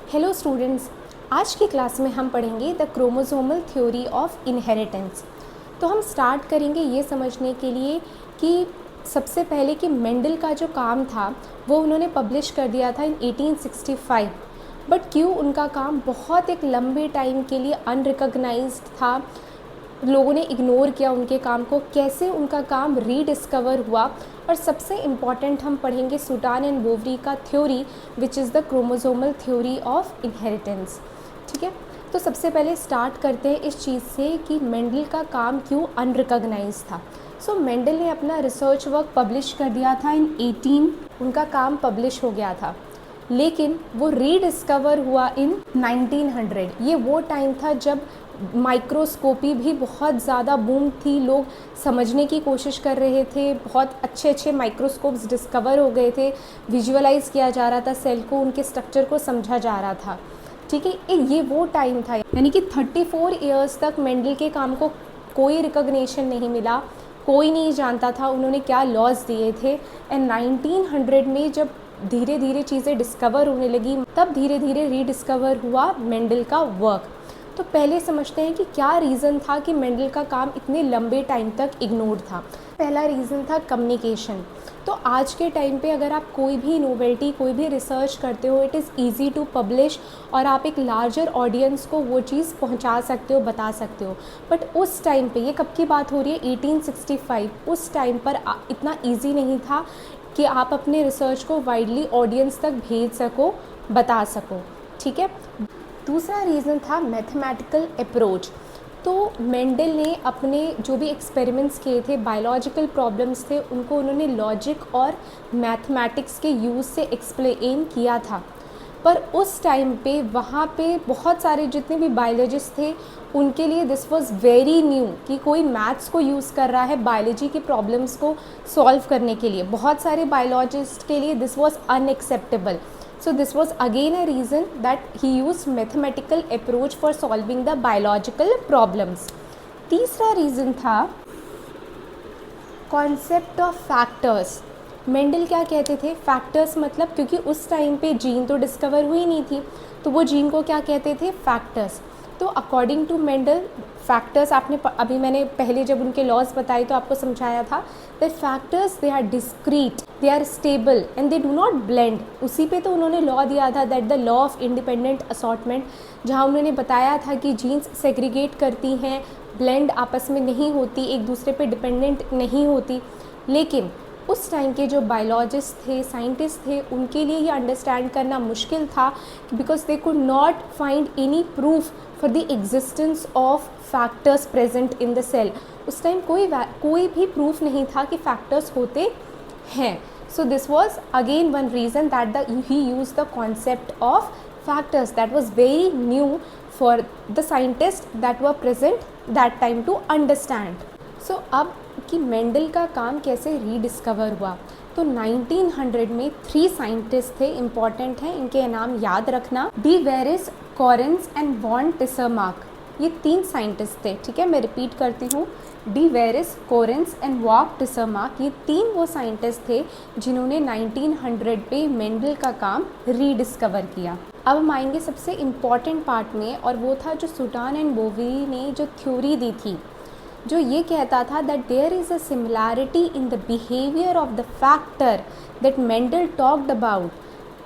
Hello students, आज की class में हम पढ़ेंगे the chromosomal theory of inheritance. तो हम स्टार्ट करेंगे ये समझने के लिए कि सबसे पहले कि मेंडल का जो काम था वो उन्होंने पब्लिश कर दिया था इन 1865, बट क्यों उनका काम बहुत एक लंबे टाइम के लिए अनरिकॉग्नाइज्ड था, लोगों ने इग्नोर किया उनके काम को, कैसे उनका काम रीडिस्कवर हुआ, और सबसे इम्पॉर्टेंट हम पढ़ेंगे सूटान एंड बोवरी का theory which is the chromosomal theory of inheritance. ठीक है, तो सबसे पहले स्टार्ट करते हैं इस चीज़ से कि मेंडल का काम क्यों अनरिकॉग्नाइज था। सो मेंडल ने अपना रिसर्च वर्क पब्लिश कर दिया था इन उनका काम पब्लिश हो गया था, लेकिन वो रीडिस्कवर हुआ इन 1900। ये वो टाइम था जब माइक्रोस्कोपी भी बहुत ज़्यादा बूम थी, लोग समझने की कोशिश कर रहे थे, बहुत अच्छे अच्छे माइक्रोस्कोप्स डिस्कवर हो गए थे, विजुअलाइज किया जा रहा था सेल को, उनके स्ट्रक्चर को समझा जा रहा था। ठीक है, ये वो टाइम था, यानी कि 34 इयर्स तक मेंडल के काम को कोई रिकॉग्निशन नहीं मिला, कोई नहीं जानता था उन्होंने क्या लॉज दिए थे। एंड 1900 में जब धीरे धीरे चीज़ें डिस्कवर होने लगी, तब धीरे धीरे रीडिस्कवर हुआ मेंडल का वर्क। तो पहले समझते हैं कि क्या रीज़न था कि मेंडल का काम इतने लंबे टाइम तक इग्नोर्ड था। पहला रीज़न था कम्युनिकेशन। तो आज के टाइम पे अगर आप कोई भी नोवेल्टी, कोई भी रिसर्च करते हो, it is easy to publish और आप एक लार्जर ऑडियंस को वो चीज़ पहुंचा सकते हो, बता सकते हो। बट उस टाइम पे, ये कब की बात हो रही है, 1865, उस टाइम पर इतना ईजी नहीं था कि आप अपने रिसर्च को वाइडली ऑडियंस तक भेज सको, बता सको। ठीक है, दूसरा रीज़न था मैथमेटिकल अप्रोच। तो मेंडल ने अपने जो भी एक्सपेरिमेंट्स किए थे, बायोलॉजिकल प्रॉब्लम्स थे, उनको उन्होंने लॉजिक और मैथमेटिक्स के यूज़ से एक्सप्लेन किया था। पर उस टाइम पे वहाँ पे बहुत सारे जितने भी बायोलॉजिस्ट थे उनके लिए दिस वाज वेरी न्यू कि कोई मैथ्स को यूज़ कर रहा है बायोलॉजी की प्रॉब्लम्स को सॉल्व करने के लिए। बहुत सारे बायोलॉजिस्ट के लिए this was unacceptable. So this was again a reason that he used mathematical approach for solving the biological problems. तीसरा रीज़न था concept of factors. मेंडल क्या कहते थे, फैक्टर्स मतलब, क्योंकि उस टाइम पे जीन तो डिस्कवर हुई नहीं थी, तो वो जीन को क्या कहते थे, फैक्टर्स। तो अकॉर्डिंग टू मेंडल फैक्टर्स, आपने अभी मैंने पहले जब उनके लॉज बताए तो आपको समझाया था that factors they are discrete, they are stable and they do not blend. उसी पे तो उन्होंने लॉ दिया था, that the law of independent assortment, जहाँ उन्होंने बताया था कि जीन्स सेग्रीगेट करती हैं, ब्लेंड आपस में नहीं होती, एक दूसरे पे डिपेंडेंट नहीं होती। लेकिन उस टाइम के जो बायोलॉजिस्ट थे, साइंटिस्ट थे, उनके लिए ये अंडरस्टैंड करना मुश्किल था because they could not find any proof for the existence of factors present in the cell. उस टाइम कोई भी प्रूफ नहीं था कि फैक्टर्स होते हैं। So this was again one reason that he use the concept of factors that was very new for the scientist that were present that time to understand. So अब कि Mendel का काम कैसे रीडिस्कवर हुआ, तो 1900 में 3 साइंटिस्ट थे, important हैं, इनके नाम याद रखना, de Vries, Correns and von Tschermak. ये 3 साइंटिस्ट थे। ठीक है, मैं रिपीट करती हूँ, de Vries, Correns and von Tschermak, ये 3 वो साइंटिस्ट थे जिन्होंने 1900 पे मेंडल का काम रीडिस्कवर किया। अब हम आएंगे सबसे इम्पॉर्टेंट पार्ट में, और वो था जो सूटान एंड बोवरी ने जो थ्योरी दी थी, जो ये कहता था that there is a similarity in the behaviour of the factor that Mendel talked about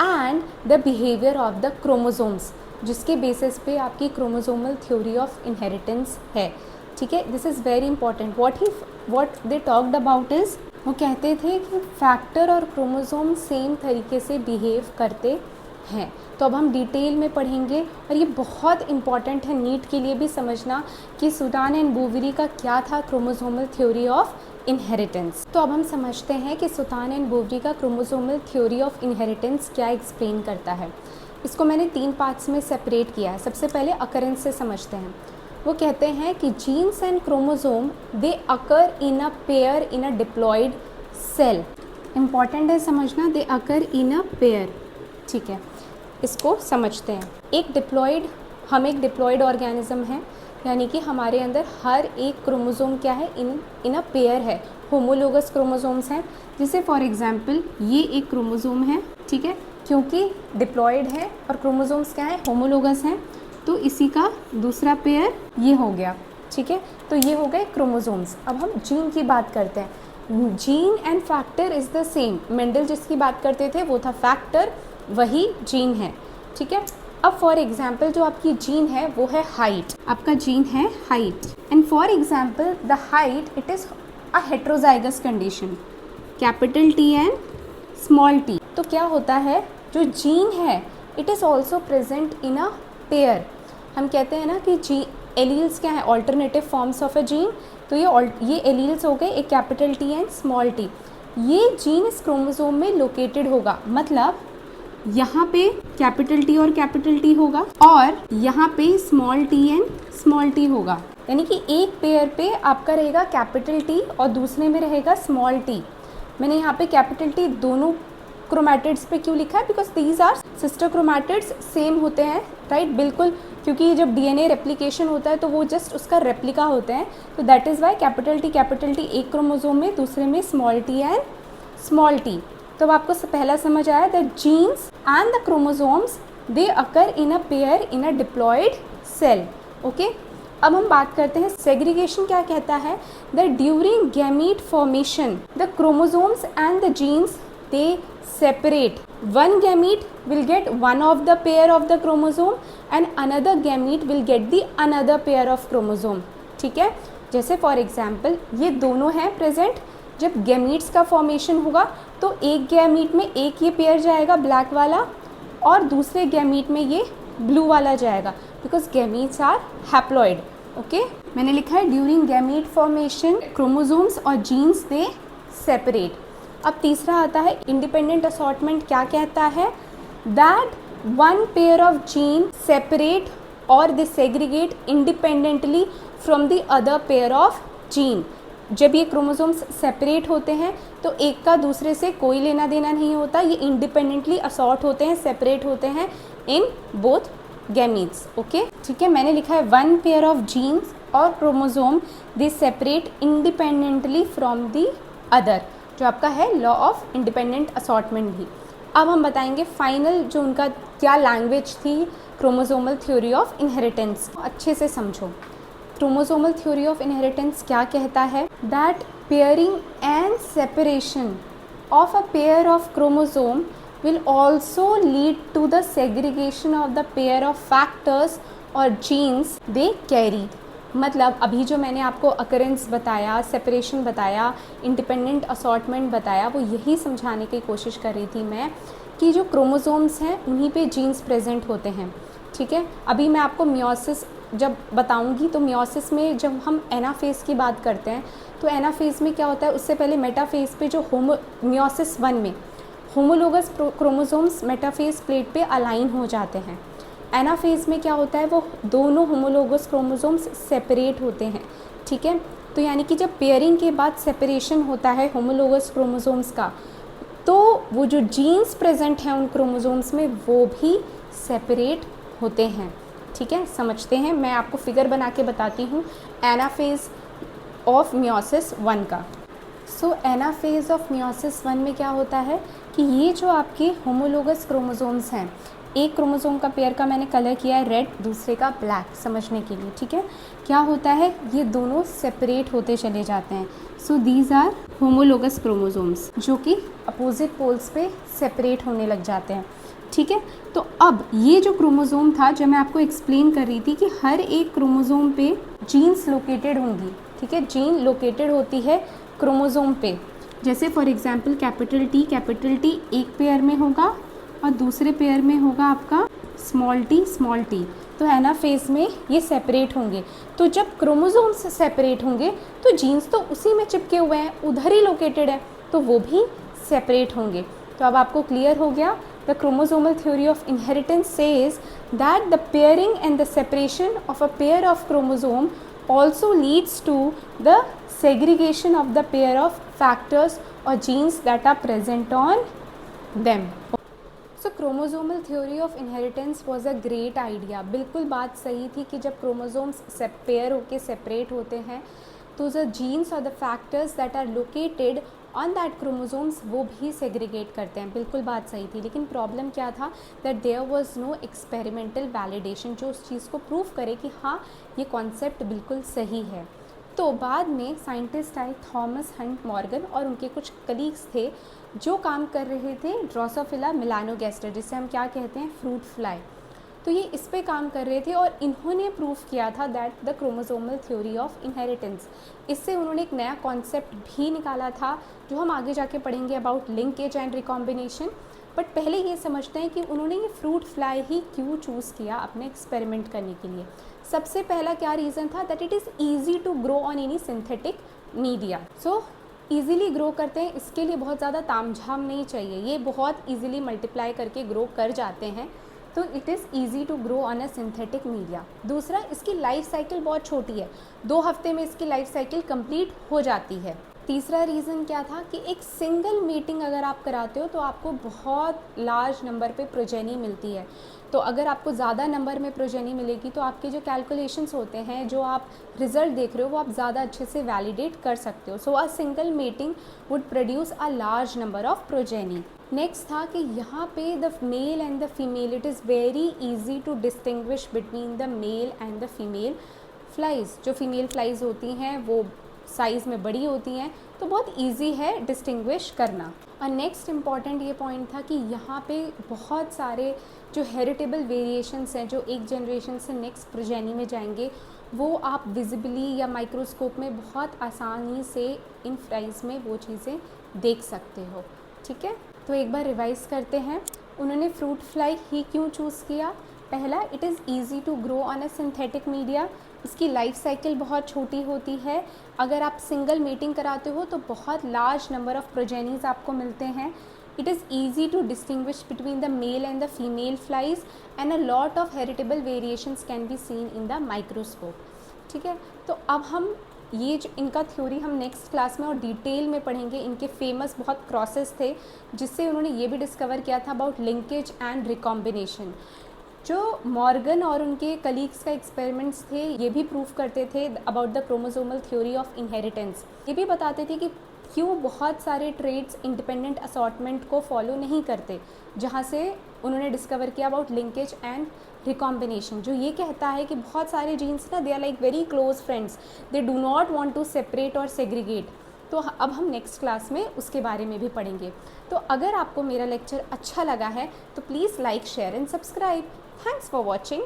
and the behaviour of the chromosomes, जिसके बेसिस पे आपकी क्रोमोसोमल थ्योरी ऑफ इनहेरिटेंस है। ठीक है, this is very important. What they talked about is, वो कहते थे कि फैक्टर और क्रोमोसोम सेम तरीके से बिहेव करते हैं। तो अब हम डिटेल में पढ़ेंगे, और ये बहुत इंपॉर्टेंट है नीट के लिए भी समझना कि सूटान एंड बोवरी का क्या था क्रोमोसोमल थ्योरी ऑफ इनहेरिटेंस। तो अब हम समझते हैं कि सूटान एंड बोवरी का क्रोमोसोमल थ्योरी ऑफ इनहेरिटेंस क्या एक्सप्लेन करता है। इसको मैंने 3 पार्ट्स में सेपरेट किया है। सबसे पहले अकरेंस से समझते हैं। वो कहते हैं कि genes and chromosome they occur in a pair in a diploid cell. Important है समझना, दे अकर इन अ पेयर। ठीक है, इसको समझते हैं। हम एक डिप्लॉयड ऑर्गेनिज्म है, यानी कि हमारे अंदर हर एक क्रोमोसोम क्या है, इन अ पेयर है, होमोलोगस क्रोमोसोम्स हैं। जैसे फॉर एग्जांपल ये एक क्रोमोसोम है, ठीक है, क्योंकि डिप्लॉयड है और क्रोमोसोम्स क्या है, होमोलोगस हैं, तो इसी का दूसरा पेयर ये हो गया, ठीक है। तो ये हो गए क्रोमोसोम्स। अब हम जीन की बात करते हैं। Gene and factor is the same. Mendel जिसकी बात करते थे वो था फैक्टर, वही जीन है, ठीक है। अब फॉर एग्जाम्पल जो आपकी जीन है वो है हाइट, आपका जीन है height, and for example the height it is a heterozygous condition, capital T and small T. तो क्या होता है, जो जीन है it is also present in a pair. हम कहते हैं ना कि जी एलील्स क्या है, alternative forms of a gene. तो ये एलील्स हो गए, एक capital T and small T. ये जीन इस क्रोमोसोम में लोकेटेड होगा, मतलब यहाँ पे कैपिटल टी और कैपिटल टी होगा और यहाँ पे small T and small T होगा। यानी कि एक पेयर पे आपका रहेगा कैपिटल टी और दूसरे में रहेगा स्मॉल टी। मैंने यहाँ पे कैपिटल टी दोनों क्रोमैटिड्स पे क्यों लिखा है, because these are sister chromatids, same होते हैं, राइट, बिल्कुल, क्योंकि जब डीएनए रेप्लिकेशन होता है तो वो जस्ट उसका रेप्लिका होते हैं। तो that is why capital T एक क्रोमोसोम में, दूसरे में small T and small T. तो अब आपको पहला समझ आया that genes and the chromosomes they occur in a pair in a diploid cell, okay. अब हम बात करते हैं सेग्रीगेशन क्या कहता है, that during gamete formation the chromosomes and the genes they separate. One gamete will get one of the pair of the chromosome and another gamete will get the another pair of chromosome, ठीक है। जैसे for example ये दोनों हैं present, जब gametes का formation होगा तो एक गैमीट में एक ये पेयर जाएगा ब्लैक वाला और दूसरे गैमीट में ये ब्लू वाला जाएगा, because gametes are haploid, okay. मैंने लिखा है ड्यूरिंग गैमीट फॉर्मेशन क्रोमोसोम्स और जीन्स दे सेपरेट। अब तीसरा आता है इंडिपेंडेंट असॉर्टमेंट। क्या कहता है, that one pair of gene separate और they segregate independently from the other pair of gene. जब ये क्रोमोसोम्स सेपरेट होते हैं तो एक का दूसरे से कोई लेना देना नहीं होता, ये इंडिपेंडेंटली असॉर्ट होते हैं, सेपरेट होते हैं इन बोथ गैमीट्स, ओके, ठीक है। मैंने लिखा है वन पेयर ऑफ जीन्स और chromosome they separate independently from the other, जो आपका है लॉ ऑफ इंडिपेंडेंट असॉर्टमेंट भी। अब हम बताएंगे फाइनल जो उनका क्या लैंग्वेज थी, क्रोमोसोमल थ्योरी ऑफ इनहेरिटेंस। अच्छे से समझो, क्रोमोसोमल थ्योरी ऑफ इनहेरिटेंस क्या कहता है, that pairing and separation of a pair of chromosome will also lead to the segregation of the pair of factors और जीन्स दे कैरी। मतलब अभी जो मैंने आपको अकरेंस बताया, सेपरेशन बताया, इंडिपेंडेंट असॉर्टमेंट बताया, वो यही समझाने की कोशिश कर रही थी मैं कि जो क्रोमोसोम्स हैं उन्हीं पे जीन्स प्रेजेंट होते हैं, ठीक है। अभी मैं आपको मियोसिस जब बताऊंगी तो मियोसिस में जब हम एनाफेज की बात करते हैं तो एनाफेज में क्या होता है, उससे पहले मेटाफेज पे जो मियोसिस 1 में होमोलोगस क्रोमोसोम्स मेटाफेज प्लेट पे अलाइन हो जाते हैं। एनाफेज में क्या होता है, वो दोनों होमोलोगस क्रोमोसोम्स सेपरेट होते हैं, ठीक है। तो यानी कि जब पेयरिंग के बाद सेपरेशन होता है होमोलोगस क्रोमोसोम्स का, तो वो जो जीन्स प्रेजेंट हैं उन क्रोमोसोम्स में वो भी सेपरेट होते हैं, ठीक है। समझते हैं, मैं आपको फिगर बना के बताती हूँ एनाफेज ऑफ मियोसिस 1 का। सो एनाफेज ऑफ मियोसिस 1 में क्या होता है कि ये जो आपके होमोलोगस क्रोमोसोम्स हैं, एक क्रोमोसोम का पेयर का मैंने कलर किया है रेड, दूसरे का ब्लैक, समझने के लिए, ठीक है। क्या होता है, ये दोनों सेपरेट होते चले जाते हैं। So these are homologous chromosomes जो कि अपोजिट पोल्स पे सेपरेट होने लग जाते हैं, ठीक है। तो अब ये जो क्रोमोसोम था, जब मैं आपको एक्सप्लेन कर रही थी कि हर एक क्रोमोसोम पे जीन्स लोकेटेड होंगी, ठीक है, जीन लोकेटेड होती है क्रोमोसोम पे। जैसे फॉर एग्जांपल कैपिटल टी एक पेयर में होगा और दूसरे पेयर में होगा आपका स्मॉल टी। तो एनाफेज में ये सेपरेट होंगे। तो जब क्रोमोसोम्स सेपरेट होंगे तो जीन्स तो उसी में चिपके हुए हैं, उधर ही लोकेटेड है, तो वो भी सेपरेट होंगे। तो अब आपको क्लियर हो गया, the chromosomal theory of inheritance says that the pairing and the separation of a pair of chromosome also leads to the segregation of the pair of factors or genes that are present on them. So chromosomal theory of inheritance was a great idea. बिल्कुल बात सही थी कि जब chromosomes pair होके separate होते हैं तो the genes or the factors that are located on that chromosomes वो भी सेग्रीगेट करते हैं। बिल्कुल बात सही थी, लेकिन प्रॉब्लम क्या था that there was no experimental validation जो उस चीज़ को प्रूव करे कि हाँ ये कॉन्सेप्ट बिल्कुल सही है। तो बाद में साइंटिस्ट आए थॉमस हंट मॉर्गन और उनके कुछ कलीग्स थे जो काम कर रहे थे ड्रोसोफिला मेलानोगैस्टर, जिसे हम क्या कहते हैं, फ्रूट फ्लाई। तो ये इस पे काम कर रहे थे और इन्होंने प्रूव किया था that the chromosomal theory of inheritance. इससे उन्होंने एक नया कॉन्सेप्ट भी निकाला था जो हम आगे जाके पढ़ेंगे about linkage and recombination. But पहले ये समझते हैं कि उन्होंने ये फ्रूट फ्लाई ही क्यों चूज़ किया अपने एक्सपेरिमेंट करने के लिए। सबसे पहला क्या रीज़न था that it is easy to grow on any synthetic media. So easily grow करते हैं, इसके लिए बहुत ज़्यादा तामझाम नहीं चाहिए, ये बहुत ईजिली मल्टीप्लाई करके ग्रो कर जाते हैं, तो it is easy to grow on a synthetic media. दूसरा, इसकी लाइफ साइकिल बहुत छोटी है, 2 हफ्ते में इसकी लाइफ साइकिल कंप्लीट हो जाती है। तीसरा रीज़न क्या था कि एक सिंगल मीटिंग अगर आप कराते हो तो आपको बहुत लार्ज नंबर पे प्रोजेनी मिलती है। तो अगर आपको ज़्यादा नंबर में प्रोजेनी मिलेगी तो आपके जो कैलकुलेशंस होते हैं, जो आप रिज़ल्ट देख रहे हो, वो आप ज़्यादा अच्छे से वैलिडेट कर सकते हो। So a single mating would produce a large number of progeny. Next था कि यहाँ पे the male and the female, it is very easy to distinguish between the male and the female flies. जो female flies होती हैं वो size में बड़ी होती हैं, तो बहुत इजी है डिस्टिंग्विश करना। और नेक्स्ट इम्पॉर्टेंट ये पॉइंट था कि यहाँ पे बहुत सारे जो हेरिटेबल वेरिएशंस हैं जो एक जनरेशन से नेक्स्ट प्रोजेनी में जाएंगे, वो आप विजिबली या माइक्रोस्कोप में बहुत आसानी से इन फ्लाइज में वो चीज़ें देख सकते हो। ठीक है, तो एक बार रिवाइज करते हैं। उन्होंने फ्रूट फ्लाई ही क्यों चूज़ किया? पहला, it is easy to grow on a synthetic media, इसकी लाइफ साइकिल बहुत छोटी होती है। अगर आप सिंगल मीटिंग कराते हो तो बहुत लार्ज नंबर ऑफ प्रोजेनीज आपको मिलते हैं। It is easy to distinguish between the male and the female flies and a lot of heritable variations can be seen in the microscope. ठीक है, तो अब हम ये जो इनका थ्योरी हम नेक्स्ट क्लास में और डिटेल में पढ़ेंगे। इनके फेमस बहुत क्रॉसेस थे जिससे उन्होंने ये भी डिस्कवर किया था अबाउट लिंकेज एंड रिकॉम्बिनेशन। जो मॉर्गन और उनके कलीग्स का एक्सपेरिमेंट्स थे ये भी प्रूव करते थे about the chromosomal theory of inheritance. ये भी बताते थे कि क्यों बहुत सारे ट्रेड्स इंडिपेंडेंट असॉर्टमेंट को फॉलो नहीं करते, जहाँ से उन्होंने डिस्कवर किया अबाउट लिंकेज एंड रिकॉम्बिनेशन, जो ये कहता है कि बहुत सारे जीन्स ना they are like very close friends, they do not want to separate और सेग्रीगेट। तो अब हम नेक्स्ट क्लास में उसके बारे में भी पढ़ेंगे। तो अगर आपको मेरा लेक्चर अच्छा लगा है तो please like, share and subscribe. Thanks for watching.